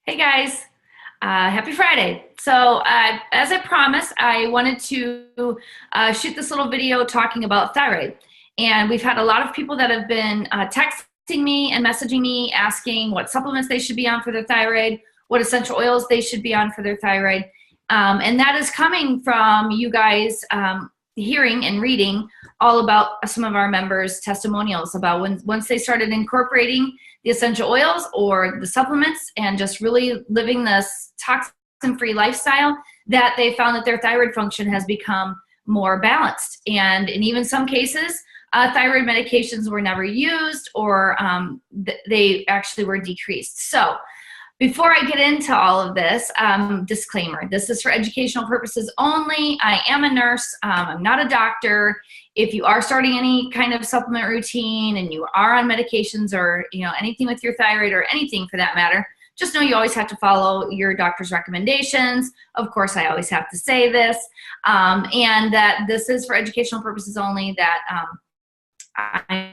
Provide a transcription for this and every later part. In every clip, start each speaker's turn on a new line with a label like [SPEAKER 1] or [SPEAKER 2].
[SPEAKER 1] Hey guys, happy Friday. So as I promised, I wanted to shoot this little video talking about thyroid. And we've had a lot of people that have been texting me and messaging me asking what supplements they should be on for their thyroid, what essential oils they should be on for their thyroid. And that is coming from you guys hearing and reading all about some of our members' testimonials about once they started incorporating the essential oils or the supplements and just really living this toxin-free lifestyle, that they found that their thyroid function has become more balanced. And in even some cases, thyroid medications were never used, or they actually were decreased. So before I get into all of this, disclaimer, this is for educational purposes only. I am a nurse. I'm not a doctor. If you are starting any kind of supplement routine and you are on medications or anything with your thyroid or anything for that matter, just know you always have to follow your doctor's recommendations. Of course, I always have to say this, and that this is for educational purposes only, that I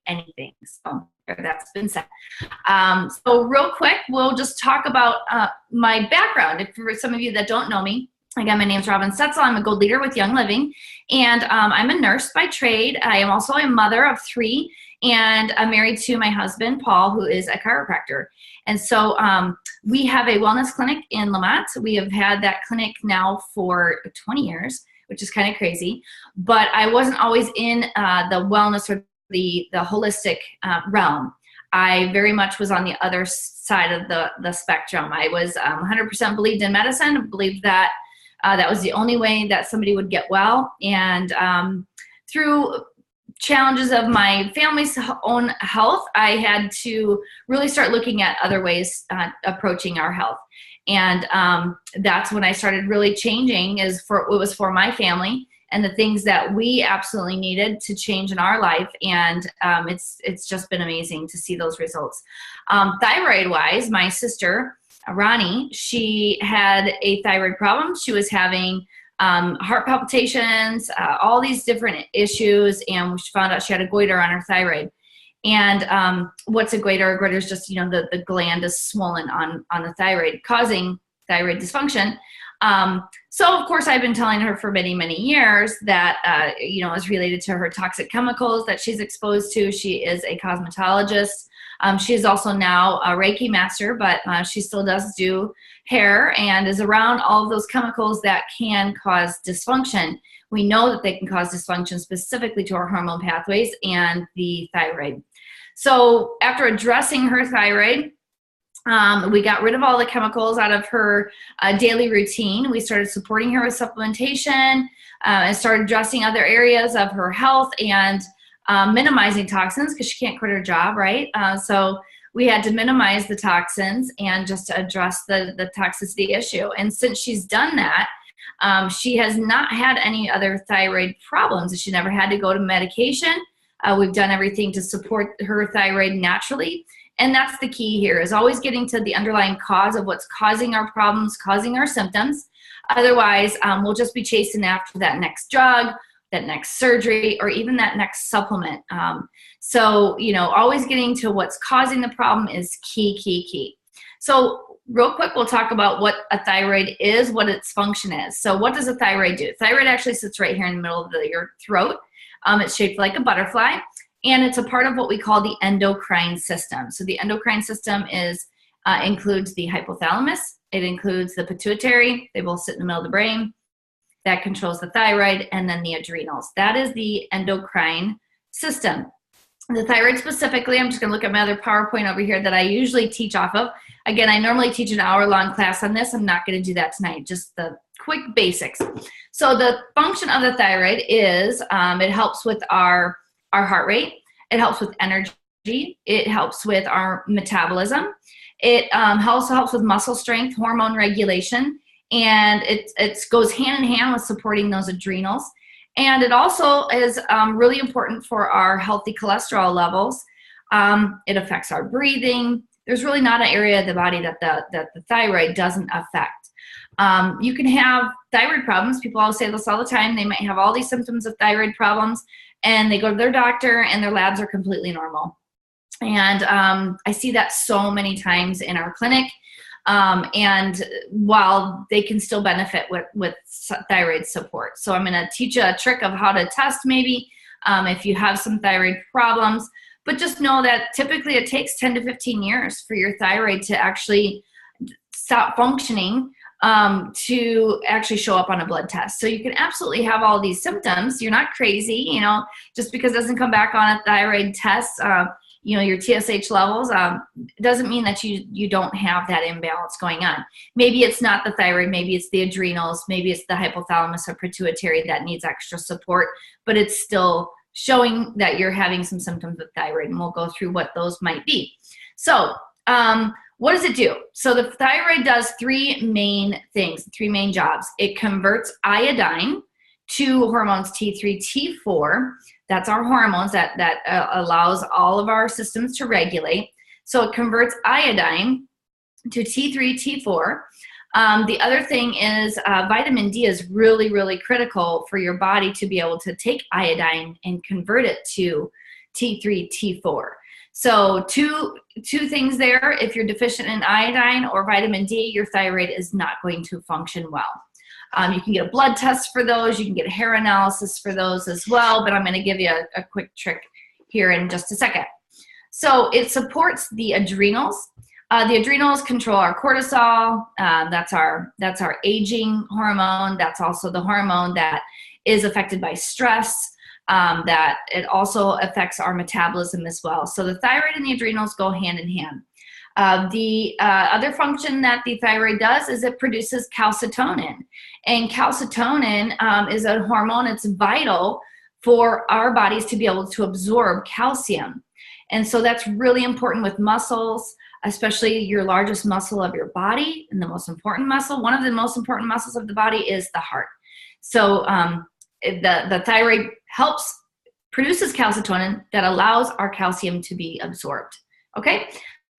[SPEAKER 1] anything. So that's been said. So real quick, we'll just talk about my background. If for some of you that don't know me, again, my name is Robin Setzel. I'm a gold leader with Young Living, and I'm a nurse by trade. I am also a mother of 3, and I'm married to my husband, Paul, who is a chiropractor. And so we have a wellness clinic in Lamont. We have had that clinic now for 20 years, which is kind of crazy. But I wasn't always in the wellness or the holistic realm. I very much was on the other side of the spectrum. I was 100% believed in medicine, believed that that was the only way that somebody would get well. And through challenges of my family's own health, I had to really start looking at other ways approaching our health. And that's when I started really changing. It was for my family and the things that we absolutely needed to change in our life. And it's just been amazing to see those results. Thyroid-wise, my sister, Ronnie, she had a thyroid problem. She was having heart palpitations, all these different issues, and she found out she had a goiter on her thyroid. And what's a goiter? A goiter is just, the gland is swollen on the thyroid, causing thyroid dysfunction. So of course I've been telling her for many, many years that, is related to her toxic chemicals that she's exposed to. She is a cosmetologist. She is also now a Reiki master, but she still does do hair and is around all of those chemicals that can cause dysfunction. We know that they can cause dysfunction specifically to our hormone pathways and the thyroid. So after addressing her thyroid, we got rid of all the chemicals out of her daily routine. We started supporting her with supplementation and started addressing other areas of her health and minimizing toxins, because she can't quit her job, right? So we had to minimize the toxins and just address the toxicity issue. And since she's done that, she has not had any other thyroid problems. She never had to go to medication. We've done everything to support her thyroid naturally. And that's the key here, is always getting to the underlying cause of what's causing our problems, causing our symptoms. Otherwise, we'll just be chasing after that next drug, that next surgery, or even that next supplement. So, always getting to what's causing the problem is key. So real quick, we'll talk about what a thyroid is, what its function is. So what does a thyroid do? Thyroid actually sits right here in the middle of your throat. It's shaped like a butterfly, and it's a part of what we call the endocrine system. So the endocrine system includes the hypothalamus. It includes the pituitary. They both sit in the middle of the brain. That controls the thyroid, and then the adrenals. That is the endocrine system. The thyroid specifically, I'm just going to look at my other PowerPoint over here that I usually teach off of. Again, I normally teach an hour-long class on this. I'm not going to do that tonight, just the quick basics. So the function of the thyroid is it helps with our heart rate. It helps with energy. It helps with our metabolism. It also helps with muscle strength, hormone regulation, and it goes hand in hand with supporting those adrenals. And it also is really important for our healthy cholesterol levels. It affects our breathing. There's really not an area of the body that the thyroid doesn't affect. You can have thyroid problems. People always say this all the time. They might have all these symptoms of thyroid problems, and they go to their doctor, and their labs are completely normal. And I see that so many times in our clinic. And while they can still benefit with thyroid support. So I'm going to teach you a trick of how to test maybe if you have some thyroid problems. But just know that typically it takes 10 to 15 years for your thyroid to actually stop functioning to actually show up on a blood test. So you can absolutely have all these symptoms. You're not crazy, you know, just because it doesn't come back on a thyroid test, you know, your TSH levels, doesn't mean that you don't have that imbalance going on. Maybe it's not the thyroid, maybe it's the adrenals, maybe it's the hypothalamus or pituitary that needs extra support, but it's still showing that you're having some symptoms of thyroid, and we'll go through what those might be. So what does it do? So the thyroid does three main things, three main jobs. It converts iodine to hormones T3, T4. That's our hormones that allows all of our systems to regulate. So it converts iodine to T3, T4. The other thing is vitamin D is really, really critical for your body to be able to take iodine and convert it to T3, T4. So two things there. If you're deficient in iodine or vitamin D, your thyroid is not going to function well. You can get a blood test for those. You can get a hair analysis for those as well, but I'm going to give you a quick trick here in just a second. So it supports the adrenals. The adrenals control our cortisol. That's our aging hormone. That's also the hormone that is affected by stress. That it also affects our metabolism as well. So the thyroid and the adrenals go hand in hand. The other function that the thyroid does is it produces calcitonin. And calcitonin is a hormone. It's vital for our bodies to be able to absorb calcium. And so that's really important with muscles, especially your largest muscle of your body and the most important muscle. One of the most important muscles of the body is the heart. So the thyroid produces calcitonin that allows our calcium to be absorbed. Okay?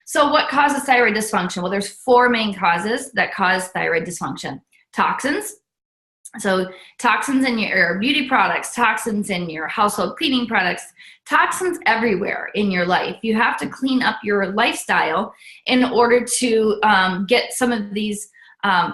[SPEAKER 1] So what causes thyroid dysfunction? Well, there's four main causes that cause thyroid dysfunction. Toxins. So toxins in your beauty products, toxins in your household cleaning products, toxins everywhere in your life. You have to clean up your lifestyle in order to get some of these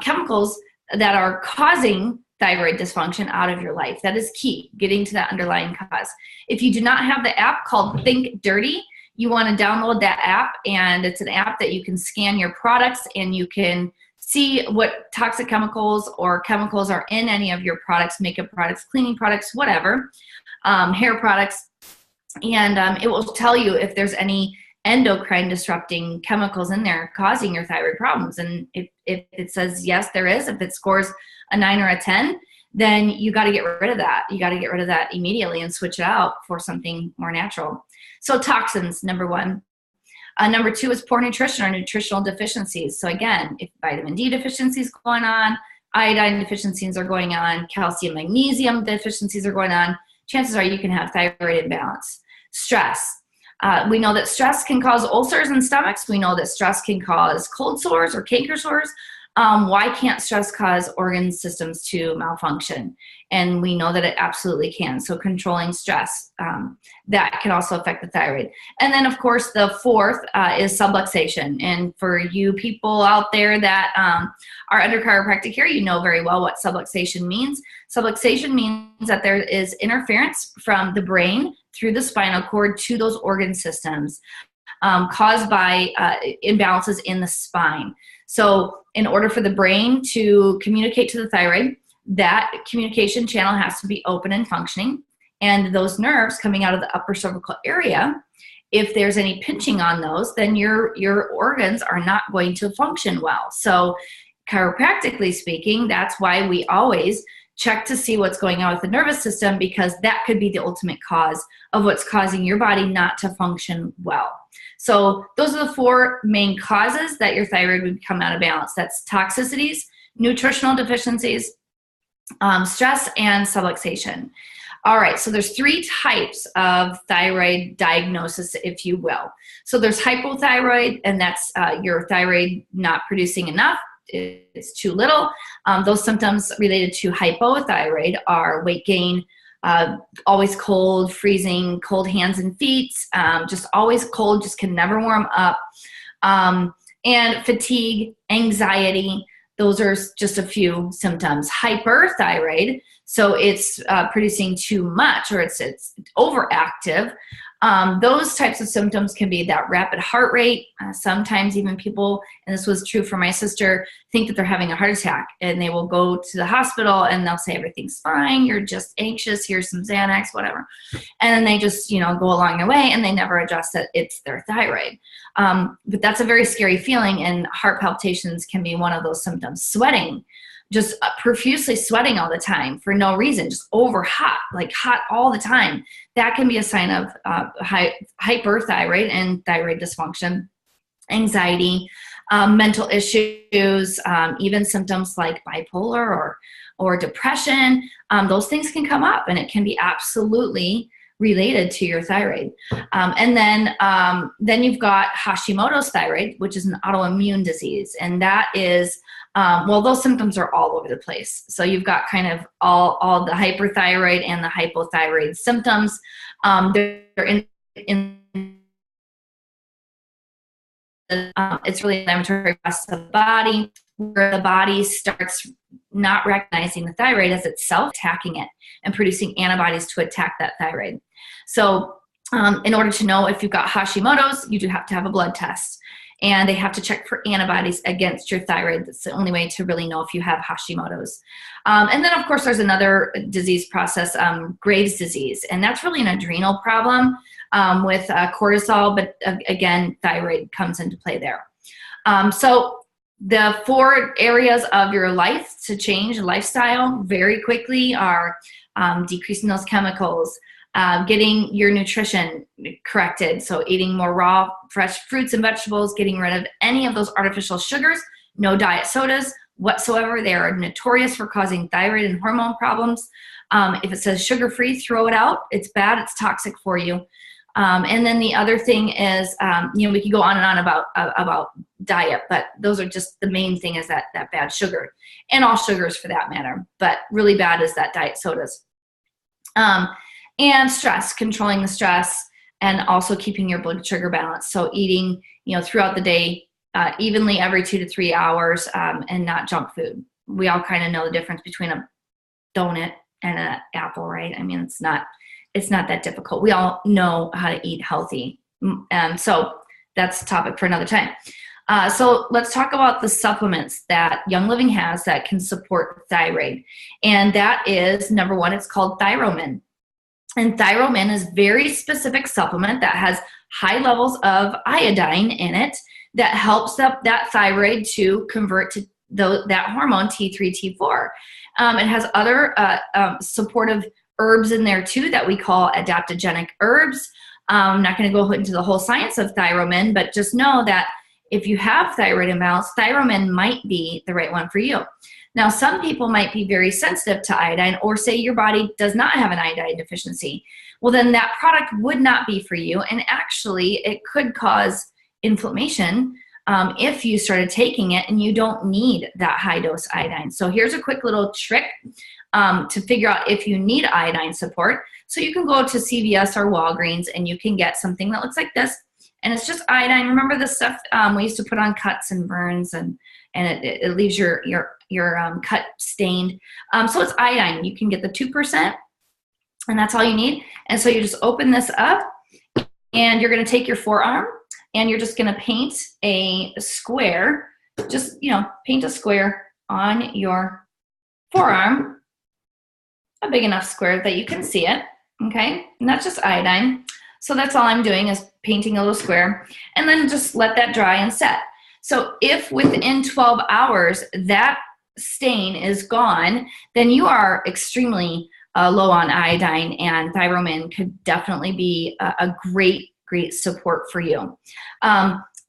[SPEAKER 1] chemicals that are causing thyroid dysfunction out of your life. That is key, getting to that underlying cause. If you do not have the app called Think Dirty, you want to download that app, and it's an app that you can scan your products and you can see what toxic chemicals or chemicals are in any of your products, makeup products, cleaning products, whatever, hair products, and it will tell you if there's any endocrine disrupting chemicals in there causing your thyroid problems. And if it says yes, there is, if it scores a 9 or a 10, then you got to get rid of that. You got to get rid of that immediately and switch it out for something more natural. So toxins, number one. Number two is poor nutrition or nutritional deficiencies. So again, if vitamin D deficiencies is going on, iodine deficiencies are going on, calcium, magnesium deficiencies are going on, chances are you can have thyroid imbalance. Stress. We know that stress can cause ulcers in stomachs. We know that stress can cause cold sores or canker sores. Why can't stress cause organ systems to malfunction? And we know that it absolutely can. So controlling stress, that can also affect the thyroid. And then, of course, the fourth is subluxation. And for you people out there that are under chiropractic care, you know very well what subluxation means. Subluxation means that there is interference from the brain through the spinal cord to those organ systems caused by imbalances in the spine. So in order for the brain to communicate to the thyroid, that communication channel has to be open and functioning. And those nerves coming out of the upper cervical area, if there's any pinching on those, then your organs are not going to function well. So chiropractically speaking, that's why we always check to see what's going on with the nervous system, because that could be the ultimate cause of what's causing your body not to function well. So those are the four main causes that your thyroid would become out of balance. That's toxicities, nutritional deficiencies, stress, and subluxation. All right, so there's three types of thyroid diagnosis, if you will. So there's hypothyroid, and that's your thyroid not producing enough. It's too little. Those symptoms related to hypothyroid are weight gain, always cold, freezing, cold hands and feet, just always cold, just can never warm up. And fatigue, anxiety, those are just a few symptoms. Hyperthyroid, so it's producing too much, or it's overactive. Those types of symptoms can be that rapid heart rate. Sometimes even people, and this was true for my sister, think that they're having a heart attack, and they will go to the hospital and they'll say everything's fine, you're just anxious, here's some Xanax, whatever. And then they just, go along their way, and they never address that it's their thyroid. But that's a very scary feeling, and heart palpitations can be one of those symptoms. Sweating, just profusely sweating all the time for no reason, just over hot, like hot all the time. That can be a sign of hyperthyroid and thyroid dysfunction. Anxiety, mental issues, even symptoms like bipolar or depression. Those things can come up, and it can be absolutely related to your thyroid. And then you've got Hashimoto's thyroid, which is an autoimmune disease. And that is, those symptoms are all over the place. So you've got kind of all the hyperthyroid and the hypothyroid symptoms. They're in it's really inflammatory across the body, where the body starts not recognizing the thyroid as itself, attacking it and producing antibodies to attack that thyroid. So in order to know if you've got Hashimoto's, you do have to have a blood test, and they have to check for antibodies against your thyroid. That's the only way to really know if you have Hashimoto's. And then, of course, there's another disease process, Graves' disease, and that's really an adrenal problem with cortisol, but again, thyroid comes into play there. So the 4 areas of your life to change lifestyle very quickly are decreasing those chemicals, getting your nutrition corrected, so eating more raw, fresh fruits and vegetables, getting rid of any of those artificial sugars, no diet sodas whatsoever. They are notorious for causing thyroid and hormone problems. If it says sugar-free, throw it out. It's bad. It's toxic for you. And then the other thing is, we could go on and on about diet, but those are just the main thing is that bad sugar, and all sugars for that matter. But really bad is that diet sodas. And stress, controlling the stress, and also keeping your blood sugar balanced. So eating, throughout the day, evenly every 2 to 3 hours, and not junk food. We all kind of know the difference between a donut and an apple, right? I mean, it's not that difficult. We all know how to eat healthy. So that's a topic for another time. So let's talk about the supplements that Young Living has that can support thyroid. And that is, number 1, it's called Thyromin. And Thyromin is a very specific supplement that has high levels of iodine in it that helps that thyroid to convert to that hormone T3, T4. It has other supportive herbs in there too that we call adaptogenic herbs. I'm not going to go into the whole science of Thyromin, but just know that if you have thyroid imbalance, Thyromin might be the right one for you. Now, some people might be very sensitive to iodine, or say your body does not have an iodine deficiency. Well, then that product would not be for you, and actually it could cause inflammation if you started taking it and you don't need that high dose iodine. So here's a quick little trick to figure out if you need iodine support. So you can go to CVS or Walgreens and you can get something that looks like this, and it's just iodine. Remember the stuff we used to put on cuts and burns, and it leaves your cut stained. So it's iodine. You can get the 2%, and that's all you need. And so you just open this up, and you're going to take your forearm, and you're just going to paint a square. Just, paint a square on your forearm, a big enough square that you can see it, okay? And that's just iodine. So that's all I'm doing is painting a little square, and then just let that dry and set. So if within 12 hours that stain is gone, then you are extremely low on iodine, and Thyromin could definitely be a great support for you.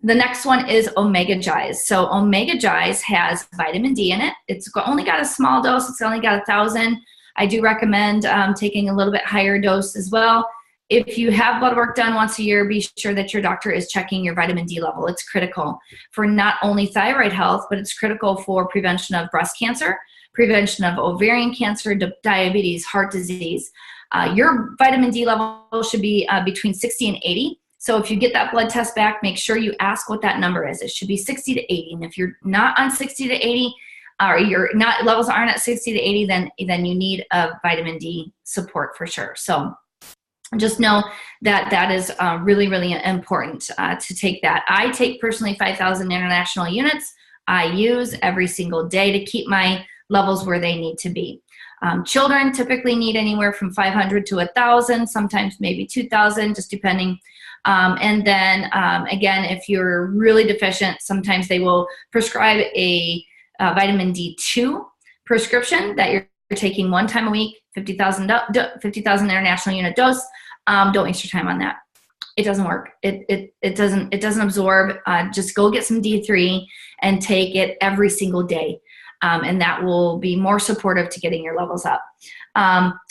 [SPEAKER 1] The next one is Omega Gize. So Omega Gize has vitamin D in it. It's only got a small dose. It's only got 1,000. I do recommend taking a little bit higher dose as well. If you have blood work done once a year, be sure that your doctor is checking your vitamin D level. It's critical for not only thyroid health, but it's critical for prevention of breast cancer, prevention of ovarian cancer, diabetes, heart disease, Your vitamin D level should be between 60 and 80. So if you get that blood test back, make sure you ask what that number is. It should be 60 to 80. And if you're not on 60 to 80, or your levels aren't at 60 to 80, then you need a vitamin D support for sure. So just know that that is really, really important to take that. I take personally 5,000 international units. I use every single day to keep my levels where they need to be. Children typically need anywhere from 500 to 1,000, sometimes maybe 2,000, just depending. And then again, if you're really deficient, sometimes they will prescribe a vitamin D2 prescription that you're taking one time a week, 50,000 international unit dose. Don't waste your time on that. It doesn't work. It doesn't absorb. Just go get some D3 and take it every single day. And that will be more supportive to getting your levels up.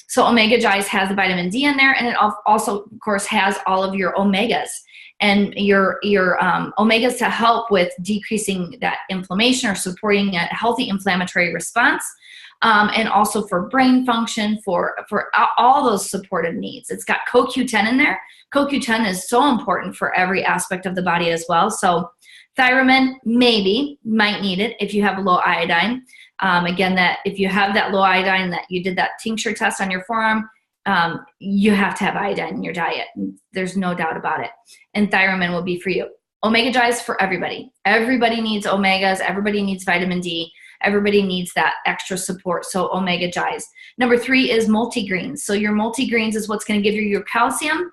[SPEAKER 1] So Omega Gize has the vitamin D in there, and it also, of course, has all of your omegas. And your omegas to help with decreasing that inflammation or supporting a healthy inflammatory response, and also for brain function, for all those supportive needs. It's got CoQ10 in there. CoQ10 is so important for every aspect of the body as well. So Thiamine, might need it if you have low iodine. Again, that if you have that low iodine, that you did that tincture test on your forearm, you have to have iodine in your diet. There's no doubt about it. And Thiamine will be for you. Omega Gize for everybody. Everybody needs omegas. Everybody needs vitamin D. Everybody needs that extra support. So Omega Gize. Number 3 is multigreens. So your multigreens is what's going to give you your calcium.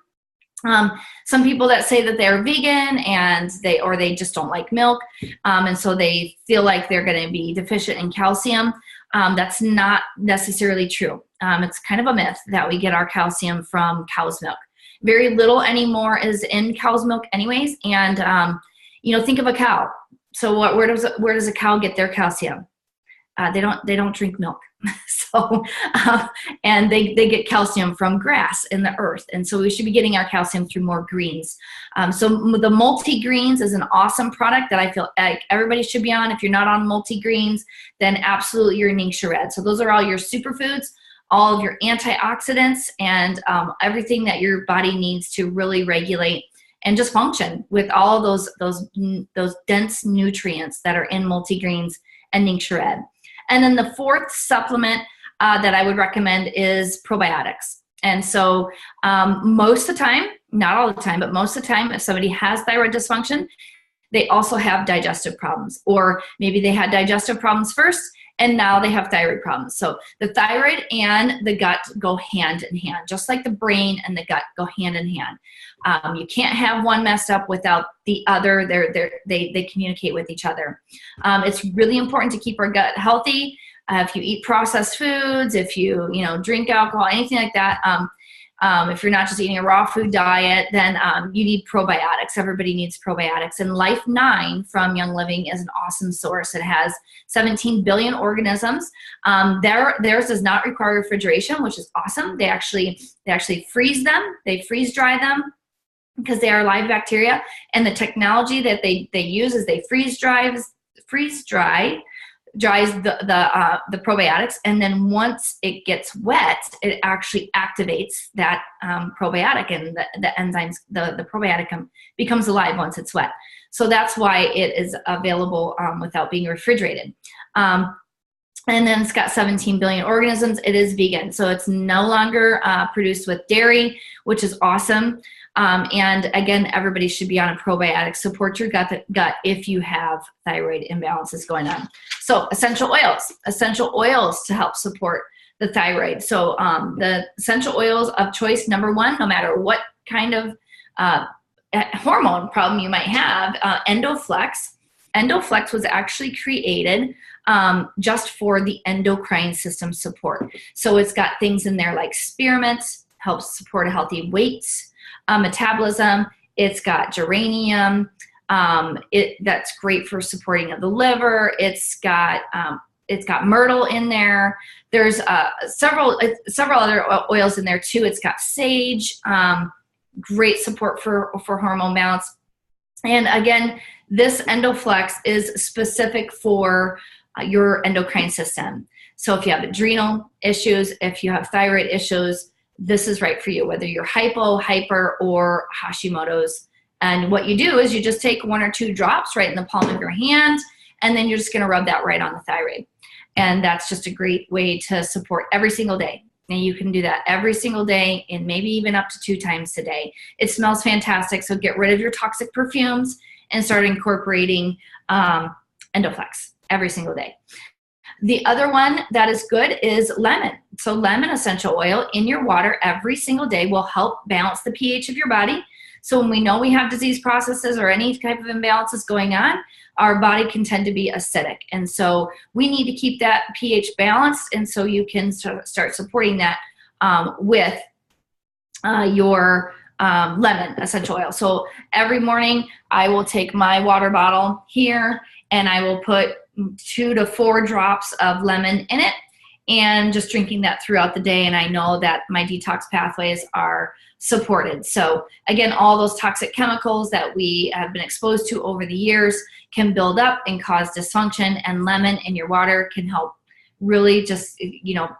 [SPEAKER 1] Some people that say that they're vegan and they just don't like milk, and so they feel like they're going to be deficient in calcium. That's not necessarily true. It's kind of a myth that we get our calcium from cow's milk. Very little anymore is in cow's milk anyways. And think of a cow. So where does a cow get their calcium? They don't drink milk. So, and they get calcium from grass in the earth. And so we should be getting our calcium through more greens. So the multi-greens is an awesome product that I feel like everybody should be on. If you're not on multi-greens, then absolutely you're Ningxia Red. So those are all your superfoods, all of your antioxidants, and everything that your body needs to really regulate and just function with all of those dense nutrients that are in multi-greens and Ningxia Red. And then the 4th supplement that I would recommend is probiotics. And so most of the time, not all the time, but most of the time, if somebody has thyroid dysfunction, they also have digestive problems. Or maybe they had digestive problems first, and now they have thyroid problems. So the thyroid and the gut go hand in hand, just like the brain and the gut go hand in hand. You can't have one messed up without the other. They communicate with each other. It's really important to keep our gut healthy. If you eat processed foods, if you drink alcohol, anything like that, if you're not just eating a raw food diet, then you need probiotics. Everybody needs probiotics. And Life 9 from Young Living is an awesome source. It has 17 billion organisms. Theirs does not require refrigeration, which is awesome. They actually freeze them. They freeze dry them because they are live bacteria. And the technology that they use is they freeze dries the probiotics, and then once it gets wet, it actually activates that probiotic, and the enzymes, the probiotic becomes alive once it's wet. So that's why it is available without being refrigerated. And then it's got 17 billion organisms. It is vegan, so it's no longer produced with dairy, which is awesome. And again, everybody should be on a probiotic. Support your gut if you have thyroid imbalances going on. So essential oils to help support the thyroid. So the essential oils of choice, number 1, no matter what kind of hormone problem you might have, Endoflex. Endoflex was actually created just for the endocrine system support. So it's got things in there like spearmint, helps support a healthy weight, metabolism. It's got geranium. That's great for supporting of the liver. It's got myrtle in there. There's several other oils in there too. It's got sage. Great support for hormone balance. And again, this Endoflex is specific for your endocrine system. So if you have adrenal issues, if you have thyroid issues, this is right for you, whether you're hypo, hyper, or Hashimoto's. And what you do is you just take 1 or 2 drops right in the palm of your hand, and then you're just gonna rub that right on the thyroid. And that's just a great way to support every single day. And you can do that every single day and maybe even up to 2 times a day. It smells fantastic, so get rid of your toxic perfumes and start incorporating Endoflex every single day. The other one that is good is lemon. So lemon essential oil in your water every single day will help balance the pH of your body. So when we know we have disease processes or any type of imbalances going on, our body can tend to be acidic. And so we need to keep that pH balanced, and so you can start supporting that with your lemon essential oil. So every morning I will take my water bottle here and I will put 2 to 4 drops of lemon in it, and just drinking that throughout the day, and I know that my detox pathways are supported. So again, all those toxic chemicals that we have been exposed to over the years can build up and cause dysfunction, and lemon in your water can help really just,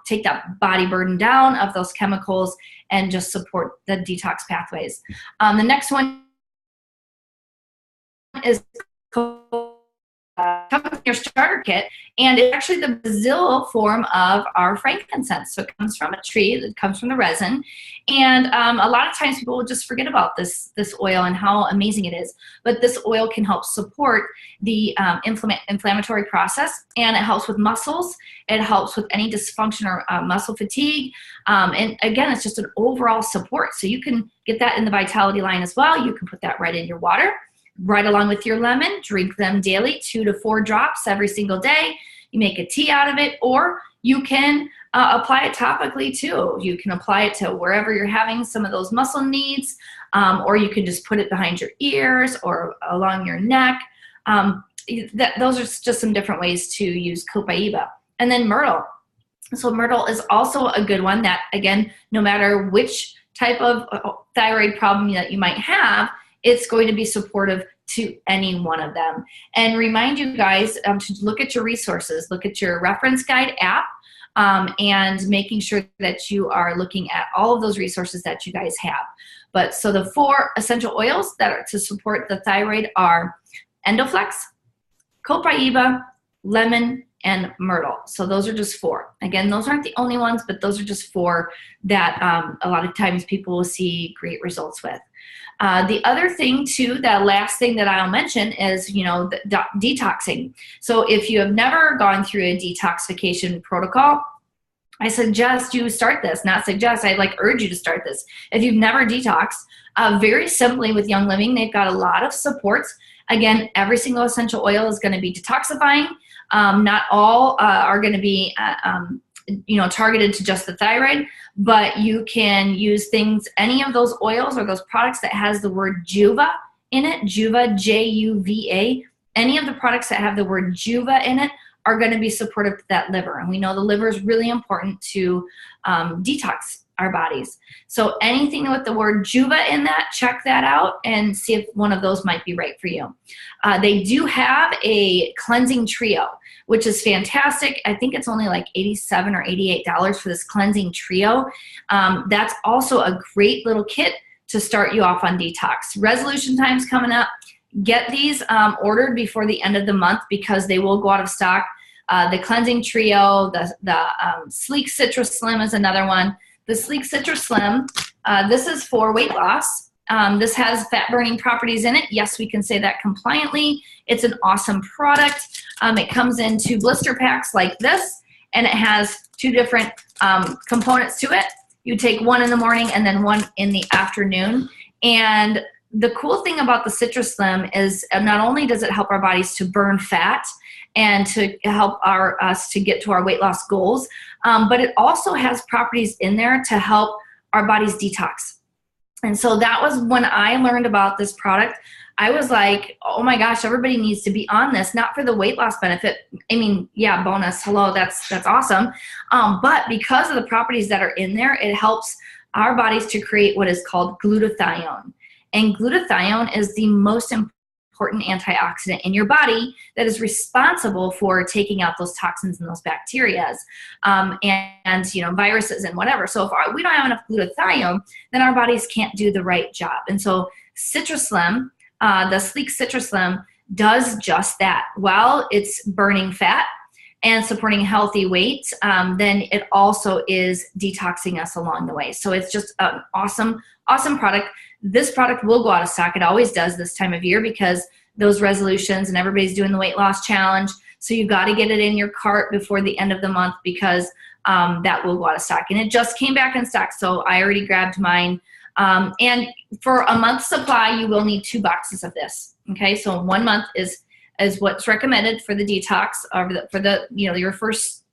[SPEAKER 1] take that body burden down of those chemicals and just support the detox pathways. The next one is comes in your starter kit, and it's actually the Brazil form of our frankincense. So it comes from a tree, it comes from the resin, and a lot of times people will just forget about this oil and how amazing it is. But this oil can help support the inflammatory process, and it helps with muscles. It helps with any dysfunction or muscle fatigue, and again, it's just an overall support. So you can get that in the Vitality line as well. You can put that right in your water, right along with your lemon. Drink them daily, 2 to 4 drops every single day. You make a tea out of it, or you can apply it topically too. You can apply it to wherever you're having some of those muscle needs, or you can just put it behind your ears or along your neck. Those are just some different ways to use copaiba. And then myrtle. So myrtle is also a good one that, again, no matter which type of thyroid problem that you might have, it's going to be supportive to any one of them. And remind you guys to look at your resources, look at your reference guide app, and making sure that you are looking at all of those resources that you guys have. But so the 4 essential oils that are to support the thyroid are Endoflex, copaiba, lemon, and myrtle. So those are just 4. Again, those aren't the only ones, but those are just 4 that a lot of times people will see great results with. The other thing too, the last thing that I'll mention is, detoxing. So if you have never gone through a detoxification protocol, I suggest you start this, not suggest, I urge you to start this. If you've never detoxed, very simply with Young Living, they've got a lot of supports. Again, every single essential oil is going to be detoxifying. Not all are going to be targeted to just the thyroid, but you can use things, any of those oils or those products that has the word Juva in it, Juva, J-U-V-A, any of the products that have the word Juva in it are going to be supportive to that liver. And we know the liver is really important to detox our bodies. So anything with the word Juva in that, check that out and see if one of those might be right for you. They do have a cleansing trio, which is fantastic. I think it's only like $87 or $88 for this cleansing trio. That's also a great little kit to start you off on detox. Resolution time's coming up. Get these ordered before the end of the month because they will go out of stock. The cleansing trio, the Sleek Citrus Slim is another one. The Sleek Citrus Slim, this is for weight loss. This has fat burning properties in it. Yes, we can say that compliantly. It's an awesome product. It comes in 2 blister packs like this, and it has 2 different components to it. You take one in the morning and then one in the afternoon. And the cool thing about the Citrus Slim is not only does it help our bodies to burn fat and to help us to get to our weight loss goals, but it also has properties in there to help our bodies detox. And so that was when I learned about this product. I was like, oh my gosh, everybody needs to be on this, not for the weight loss benefit. I mean, yeah, bonus, hello, that's awesome. But because of the properties that are in there, it helps our bodies to create what is called glutathione. And glutathione is the most important important antioxidant in your body that is responsible for taking out those toxins and those bacteria, and you know, viruses and whatever. So if we don't have enough glutathione, then our bodies can't do the right job. And so CitraSlim, the Sleek CitraSlim, does just that. While it's burning fat and supporting healthy weight, then it also is detoxing us along the way. So it's just an awesome, awesome product. This product will go out of stock. It always does this time of year because those resolutions and everybody's doing the weight loss challenge. So you got to get it in your cart before the end of the month because that will go out of stock. And it just came back in stock, so I already grabbed mine. And for a month's supply, you will need 2 boxes of this. Okay, so 1 month is what's recommended for the detox, or for the you know, your first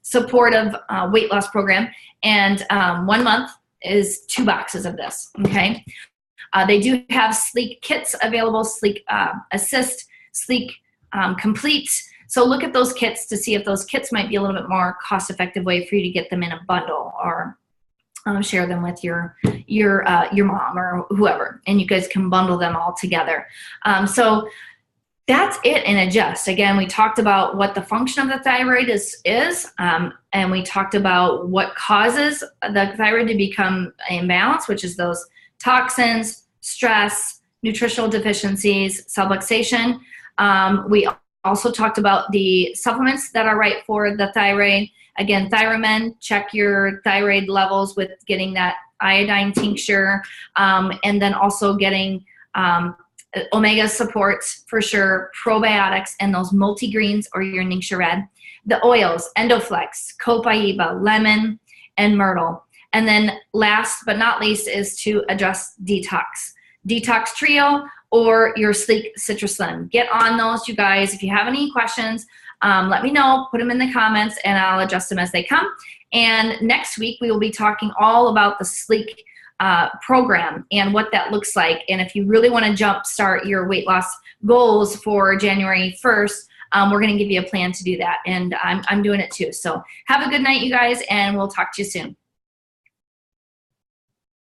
[SPEAKER 1] supportive weight loss program, and 1 month is 2 boxes of this. Okay, they do have Sleek kits available, Sleek Assist, Sleek Complete. So look at those kits to see if those kits might be a little bit more cost-effective way for you to get them in a bundle, or share them with your mom or whoever, and you guys can bundle them all together. So that's it in a gist. Again, we talked about what the function of the thyroid is, and we talked about what causes the thyroid to become imbalanced, which is those toxins, stress, nutritional deficiencies, subluxation. We also talked about the supplements that are right for the thyroid. Again, Thyromen, check your thyroid levels with getting that iodine tincture, and then also getting omega supports for sure, probiotics, and those multigreens or your Ningxia Red. The oils, Endoflex, Copaiba, lemon, and myrtle. And then last but not least is to address detox. Detox Trio or your Sleek CitraSlim. Get on those, you guys. If you have any questions, let me know, put them in the comments, and I'll adjust them as they come. And next week, we will be talking all about the Sleek program and what that looks like. And if you really want to jumpstart your weight loss goals for January 1st, we're going to give you a plan to do that. And I'm doing it too. So have a good night, you guys, and we'll talk to you soon.